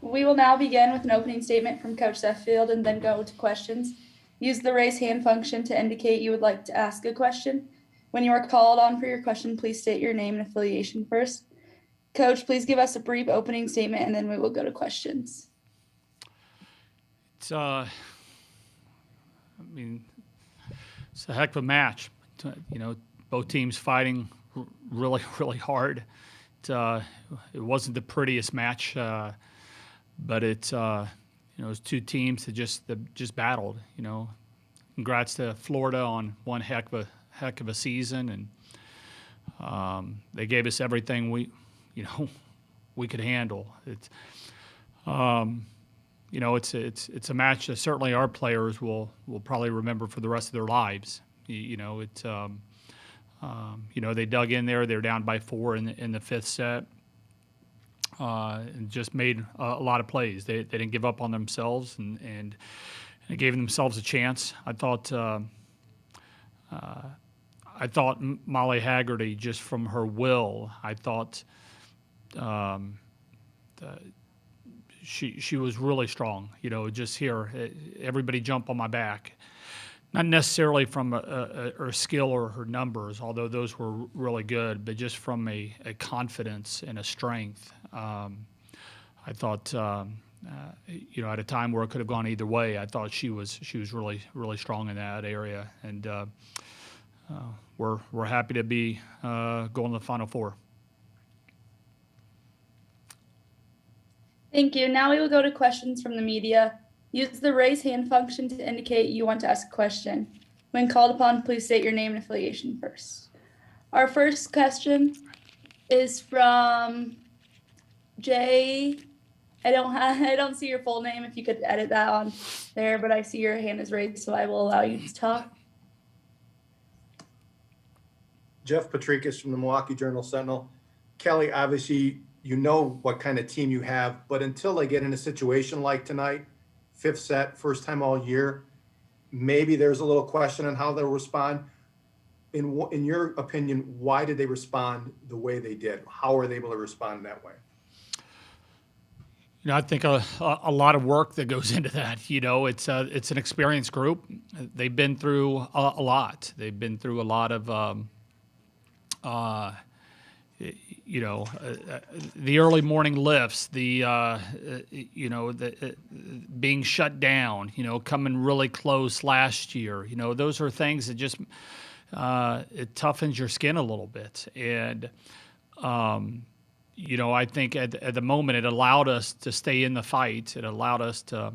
We will now begin with an opening statement from Coach Seffield and then go to questions. Use the raise hand function to indicate you would like to ask a question. When you are called on for your question, please state your name and affiliation first. Coach, please give us a brief opening statement and then we will go to questions. It's a heck of a match. Both teams fighting really, really hard. It wasn't the prettiest match, but it's it's two teams that just battled. Congrats to Florida on one heck of a season, and they gave us everything we could handle. It's a match that certainly our players will probably remember for the rest of their lives. They dug in there. They were down by 4 in the fifth set, and just made a lot of plays. They didn't give up on themselves, and they gave themselves a chance. I thought Molly Haggerty, just from her will, I thought she was really strong. Just here, everybody jump on my back. Not necessarily from her skill or her numbers, although those were really good, but just from a confidence and a strength. I thought, at a time where it could have gone either way, I thought she was really, really strong in that area, and we're happy to be going to the Final Four. Thank you. Now we will go to questions from the media. Use the raise hand function to indicate you want to ask a question. When called upon, please state your name and affiliation first. Our first question is from Jay. I don't see your full name. If you could edit that on there, but I see your hand is raised, so I will allow you to talk. Jeff Patrikas from the Milwaukee Journal-Sentinel. Kelly, obviously, you know what kind of team you have, but until they get in a situation like tonight, fifth set, first time all year, maybe there's a little question on how they'll respond. In your opinion, why did they respond the way they did? How were they able to respond that way? I think a lot of work that goes into that. It's an experienced group. They've been through a lot. They've been through a lot of the early morning lifts, the being shut down, coming really close last year. Those are things that just it toughens your skin a little bit. And I think at the moment it allowed us to stay in the fight. It allowed us to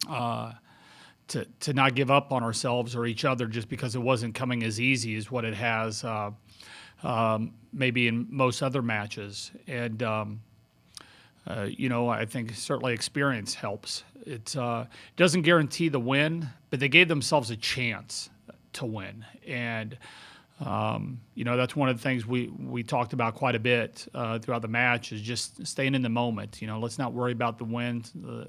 not give up on ourselves or each other just because it wasn't coming as easy as what it has maybe in most other matches. And, I think certainly experience helps. It doesn't guarantee the win, but they gave themselves a chance to win. And, that's one of the things we talked about quite a bit throughout the match, is just staying in the moment. Let's not worry about the win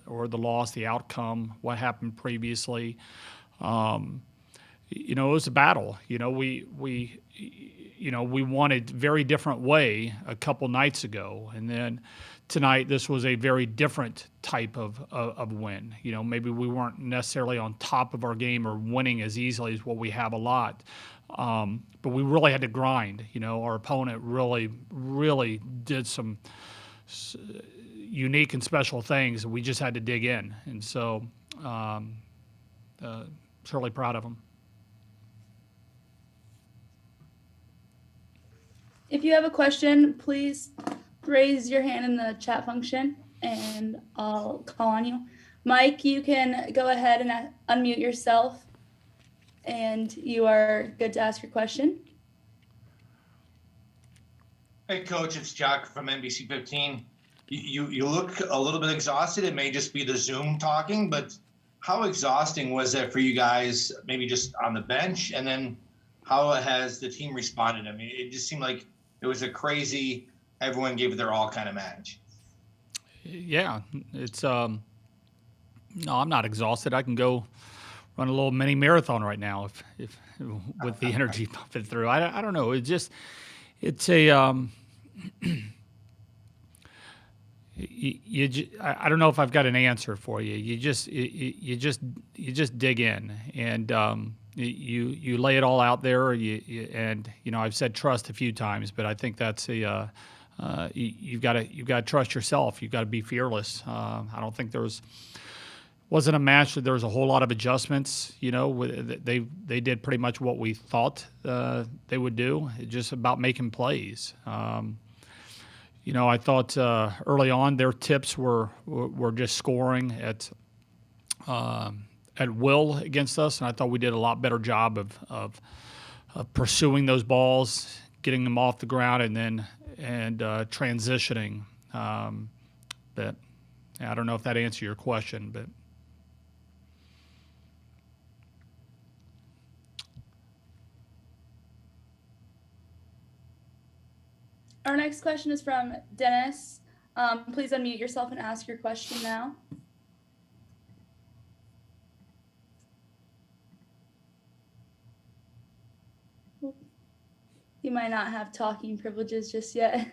or the loss, the outcome, what happened previously. It was a battle. We won a very different way a couple nights ago, and then tonight this was a very different type of win. Maybe we weren't necessarily on top of our game or winning as easily as what we have a lot, but we really had to grind. Our opponent really, really did some unique and special things, and we just had to dig in. And so, certainly proud of them. If you have a question, please raise your hand in the chat function and I'll call on you. Mike, you can go ahead and unmute yourself and you are good to ask your question. Hey, Coach, it's Jack from NBC 15. You look a little bit exhausted. It may just be the Zoom talking, but how exhausting was it for you guys, maybe just on the bench? And then how has the team responded? I mean, it just seemed like it was a crazy, everyone gave it their all kind of match. Yeah, it's no, I'm not exhausted. I can go run a little mini marathon right now if with the energy pumping through. I don't know. It's a I don't know if I've got an answer for you. You just dig in, and you lay it all out there. And I've said trust a few times, but I think that's you've got to trust yourself. You've got to be fearless. I don't think wasn't a match that there was a whole lot of adjustments. They did pretty much what we thought they would do. It's just about making plays. I thought early on their tips were just scoring at will against us, and I thought we did a lot better job of pursuing those balls, getting them off the ground, and transitioning. But I don't know if that answers your question, but. Our next question is from Dennis. Please unmute yourself and ask your question now. He might not have talking privileges just yet.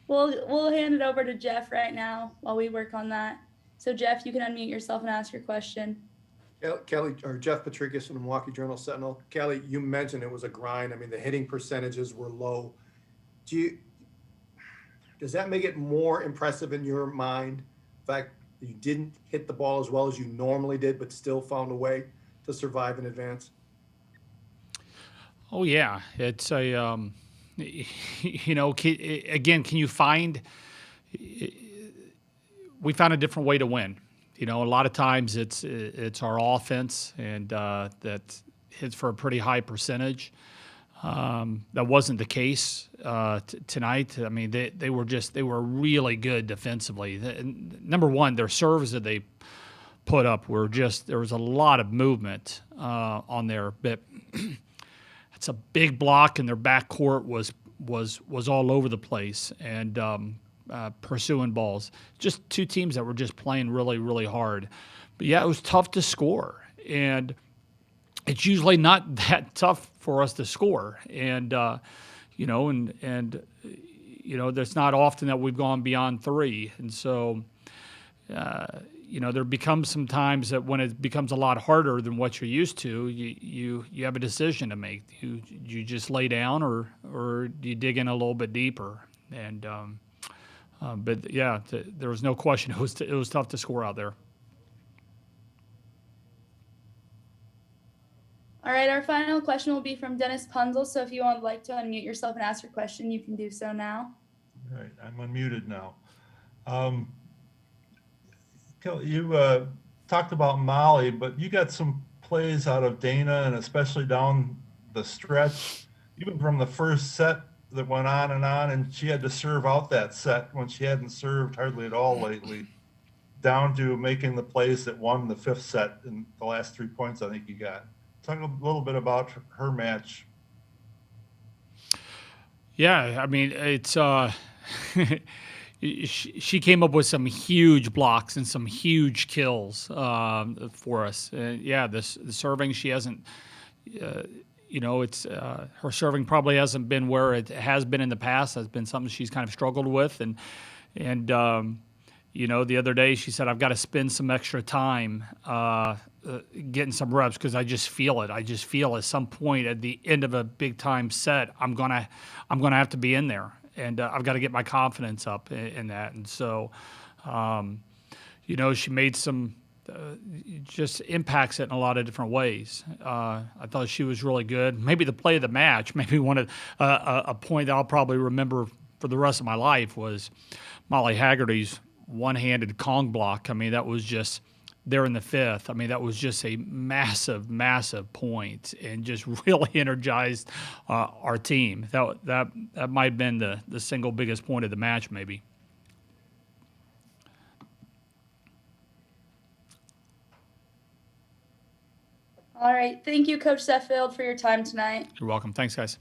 We'll hand it over to Jeff right now while we work on that. So Jeff, you can unmute yourself and ask your question. Kelly, or Jeff Patricus from the Milwaukee Journal Sentinel. Kelly, you mentioned it was a grind. I mean, the hitting percentages were low. Does that make it more impressive in your mind, the fact that you didn't hit the ball as well as you normally did, but still found a way to survive and advance? Oh yeah, it's a again, can you find? We found a different way to win. A lot of times it's our offense, and that hits for a pretty high percentage. That wasn't the case tonight. I mean, they were really good defensively. Number one, their serves that they put up there was a lot of movement on there, but it's a big block, and their backcourt was all over the place, and pursuing balls. Just two teams that were just playing really, really hard. But yeah, it was tough to score, and it's usually not that tough for us to score. And there's not often that we've gone beyond three. And so, there becomes some times that when it becomes a lot harder than what you're used to, you have a decision to make. You just lay down, or you dig in a little bit deeper. And but yeah, there was no question it was tough to score out there. All right, our final question will be from Dennis Punzel. So if you would like to unmute yourself and ask your question, you can do so now. All right, I'm unmuted now. You talked about Molly, but you got some plays out of Dana, and especially down the stretch, even from the first set that went on, and she had to serve out that set when she hadn't served hardly at all lately, down to making the plays that won the fifth set in the last 3 points I think you got. Talk a little bit about her match. Yeah, I mean, it's she came up with some huge blocks and some huge kills for us. Yeah, the serving, she hasn't, it's her serving probably hasn't been where it has been in the past. That's been something she's kind of struggled with, and the other day she said, I've got to spend some extra time getting some reps because I just feel it. I just feel at some point at the end of a big time set, I'm gonna have to be in there, and I've got to get my confidence up in that. And so, she made some just impacts it in a lot of different ways. I thought she was really good. Maybe the play of the match, maybe a point that I'll probably remember for the rest of my life was Molly Haggerty's one-handed Kong block. I mean, that was just there in the fifth. I mean, that was just a massive, massive point, and just really energized our team. That might have been the single biggest point of the match, maybe. All right. Thank you, Coach Seffield, for your time tonight. You're welcome. Thanks, guys.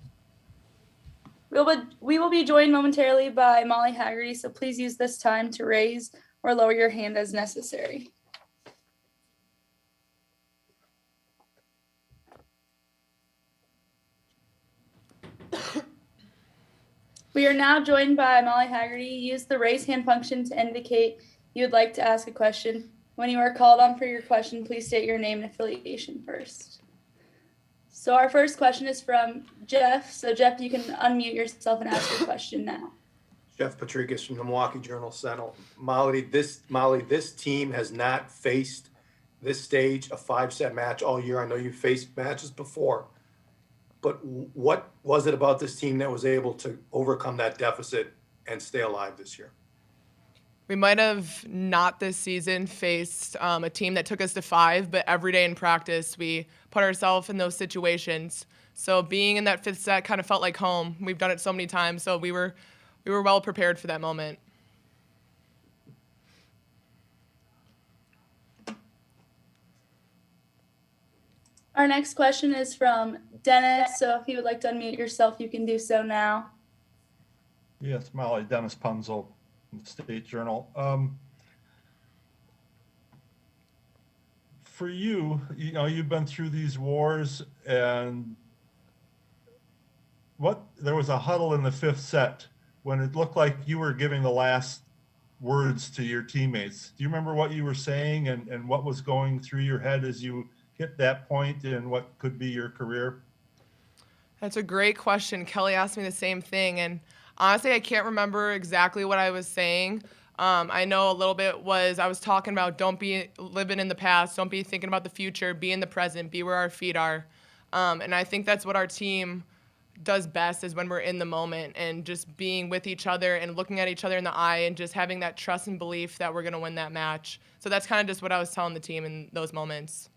We will be joined momentarily by Molly Haggerty, so please use this time to raise or lower your hand as necessary. We are now joined by Molly Haggerty. Use the raise hand function to indicate you would like to ask a question. When you are called on for your question, please state your name and affiliation first. So our first question is from Jeff. So Jeff, you can unmute yourself and ask your question now. Jeff Patricus from the Milwaukee Journal-Sentinel. Molly, this team has not faced this stage, a 5-set match all year. I know you've faced matches before, but what was it about this team that was able to overcome that deficit and stay alive this year? We might have not this season faced a team that took us to 5, but every day in practice we put ourselves in those situations. So being in that 5th set kind of felt like home. We've done it so many times, so we were well prepared for that moment. Our next question is from Dennis. So if you would like to unmute yourself, you can do so now. Yes, Molly, Dennis Punzel, State Journal. For you, you've been through these wars, and there was a huddle in the 5th set when it looked like you were giving the last words to your teammates. Do you remember what you were saying and what was going through your head as you hit that point in what could be your career? That's a great question. Kelly asked me the same thing, and honestly, I can't remember exactly what I was saying. I know a little bit I was talking about don't be living in the past, don't be thinking about the future, be in the present, be where our feet are. And I think that's what our team does best is when we're in the moment and just being with each other and looking at each other in the eye and just having that trust and belief that we're going to win that match. So that's kind of just what I was telling the team in those moments.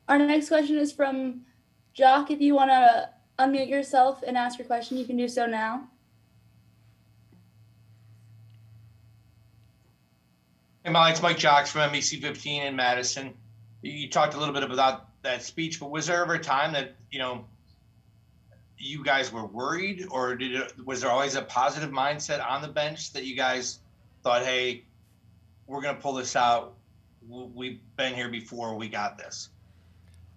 Our next question is from Jock. If you want to unmute yourself and ask your question, you can do so now. Hey, Molly, it's Mike Jocks from NBC 15 in Madison. You talked a little bit about that speech, but was there ever a time that, you guys were worried, or was there always a positive mindset on the bench that you guys thought, hey, we're going to pull this out. We've been here before. We got this.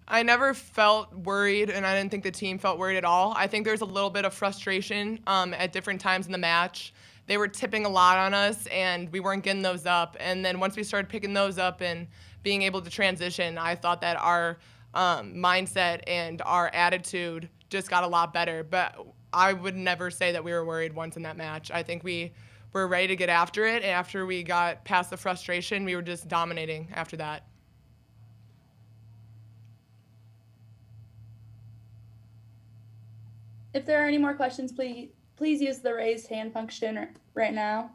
I never felt worried, and I didn't think the team felt worried at all. I think there's a little bit of frustration at different times in the match. They were tipping a lot on us, and we weren't getting those up. And then once we started picking those up and being able to transition, I thought that our mindset and our attitude just got a lot better. But I would never say that we were worried once in that match. I think we were ready to get after it. And after we got past the frustration, we were just dominating after that. If there are any more questions, please use the raise hand function right now.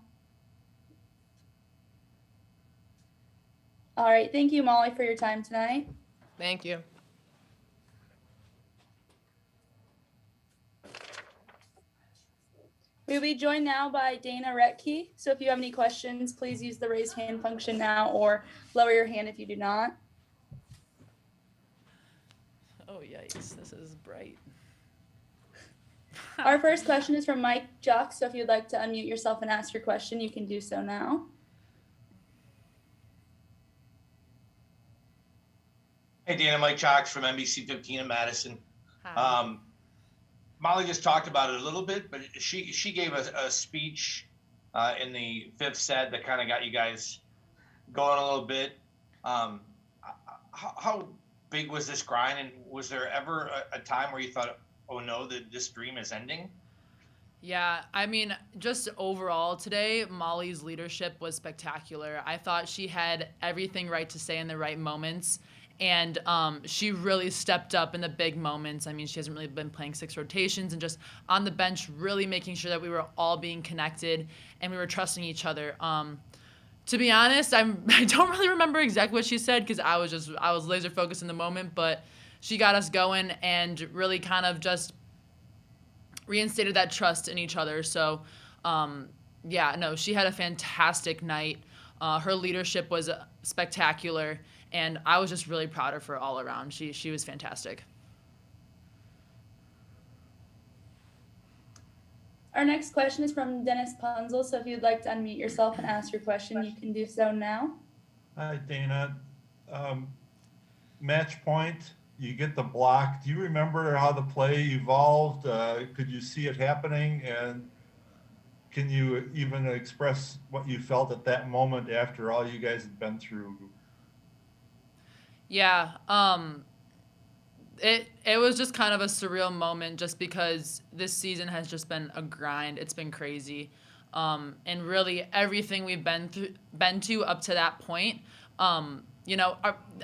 All right. Thank you, Molly, for your time tonight. Thank you. We'll be joined now by Dana Rettke. So if you have any questions, please use the raise hand function now or lower your hand if you do not. Oh, yikes. This is bright. Our first question is from Mike Jock. So if you'd like to unmute yourself and ask your question, you can do so now. Hey, Dana, Mike Jocks from NBC 15 in Madison. Hi. Molly just talked about it a little bit, but she gave a speech in the 5th set that kind of got you guys going a little bit. How big was this grind, and was there ever a time where you thought, oh no, this dream is ending? Yeah, I mean, just overall today, Molly's leadership was spectacular. I thought she had everything right to say in the right moments, and she really stepped up in the big moments. I mean, she hasn't really been playing 6 rotations and just on the bench really making sure that we were all being connected and we were trusting each other. To be honest, I don't really remember exactly what she said because I was laser focused in the moment, but she got us going and really kind of just reinstated that trust in each other. So, she had a fantastic night. Her leadership was spectacular, and I was just really proud of her all around. She was fantastic. Our next question is from Dennis Punzel. So if you'd like to unmute yourself and ask your question, you can do so now. Hi, Dana. match point, you get the block. Do you remember how the play evolved? Could you see it happening? And can you even express what you felt at that moment after all you guys had been through? Yeah, it was just kind of a surreal moment just because this season has just been a grind. It's been crazy. And really everything we've been to up to that point, you know,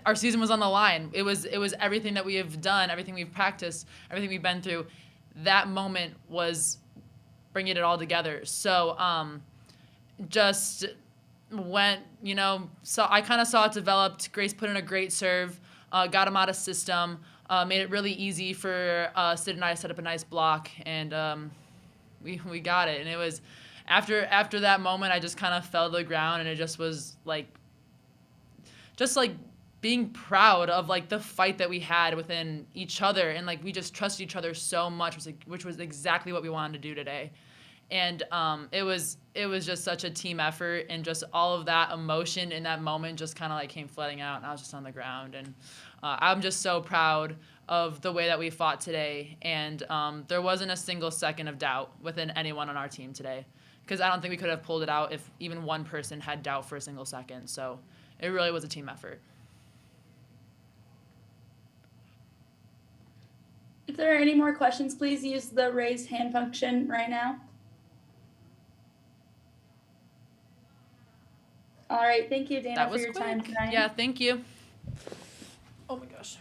our season was on the line. It was everything that we have done, everything we've practiced, everything we've been through. That moment was bringing it all together. So just went, you know, so I kind of saw it developed. Grace put in a great serve, got him out of system, made it really easy for Sid and I to set up a nice block, and we got it. And it was after that moment, I just kind of fell to the ground, and it just was like being proud of like the fight that we had within each other, and like we just trusted each other so much, which was exactly what we wanted to do today. And it was just such a team effort, and just all of that emotion in that moment just kind of like came flooding out, and I was just on the ground. And I'm just so proud of the way that we fought today, and there wasn't a single second of doubt within anyone on our team today, because I don't think we could have pulled it out if even one person had doubt for a single second. So it really was a team effort. If there are any more questions, please use the raise hand function right now. All right, thank you, Dana, That for was your quick. time tonight. Yeah, thank you. Oh my gosh.